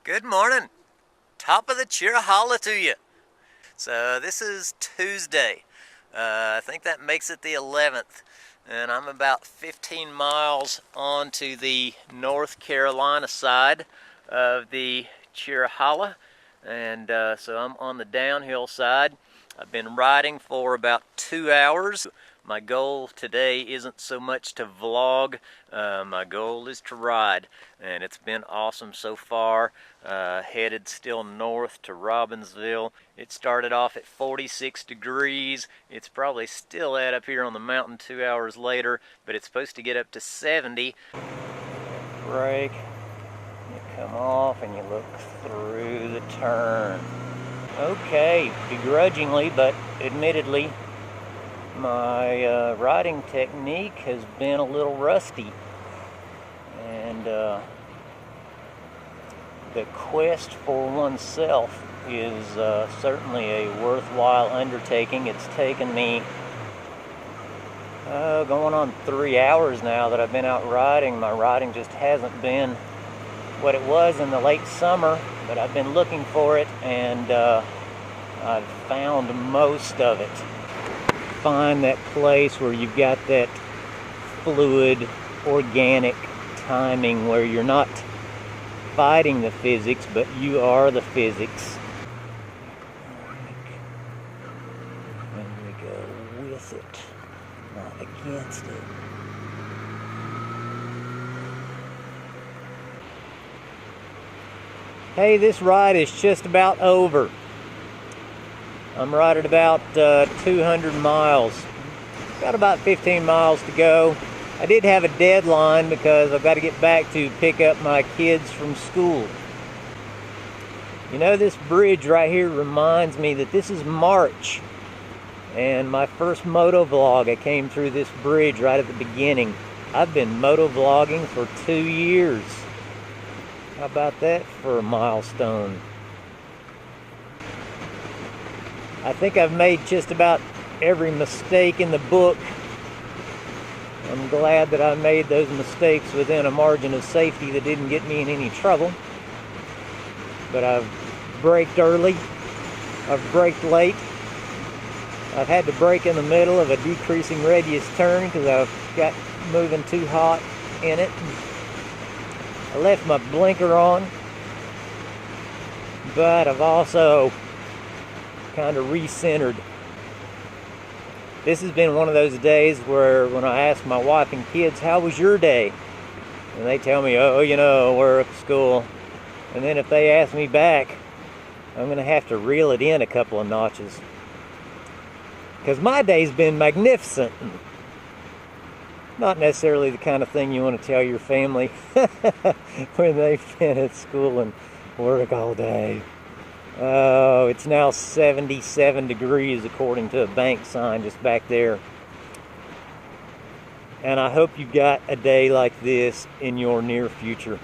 Good morning. Top of the Chirahalla to you. So this is Tuesday. I think that makes it the 11th. And I'm about 15 miles onto the North Carolina side of the Chirahalla. And so I'm on the downhill side. I've been riding for about 2 hours. My goal today isn't so much to vlog, my goal is to ride, and it's been awesome so far. Headed still north to Robbinsville. It started off at 46 degrees. It's probably still up here on the mountain 2 hours later, but it's supposed to get up to 70. Brake, you come off and you look through the turn. Okay, begrudgingly, but admittedly, my riding technique has been a little rusty, and the quest for oneself is certainly a worthwhile undertaking. It's taken me going on 3 hours now that I've been out riding. My riding just hasn't been what it was in the late summer, but I've been looking for it, and I've found most of it. Find that place where you've got that fluid, organic timing where you're not fighting the physics, but you are the physics. And we go with it, not against it. Hey, this ride is just about over. I'm right at about 200 miles. Got about 15 miles to go. I did have a deadline because I've got to get back to pick up my kids from school. You know, this bridge right here reminds me that this is March, and my first moto vlog, I came through this bridge right at the beginning. I've been moto vlogging for 2 years. How about that for a milestone? I think I've made just about every mistake in the book. I'm glad that I made those mistakes within a margin of safety that didn't get me in any trouble. But I've braked early, I've braked late, I've had to brake in the middle of a decreasing radius turn because I've got moving too hot in it. I left my blinker on, but I've also kind of recentered. This has been one of those days where when I ask my wife and kids, how was your day? And they tell me, oh, you know, work, school. And then if they ask me back, I'm going to have to reel it in a couple of notches. Because my day's been magnificent. Not necessarily the kind of thing you want to tell your family when they've been at school and work all day. Oh, it's now 77 degrees according to a bank sign just back there. And I hope you've got a day like this in your near future.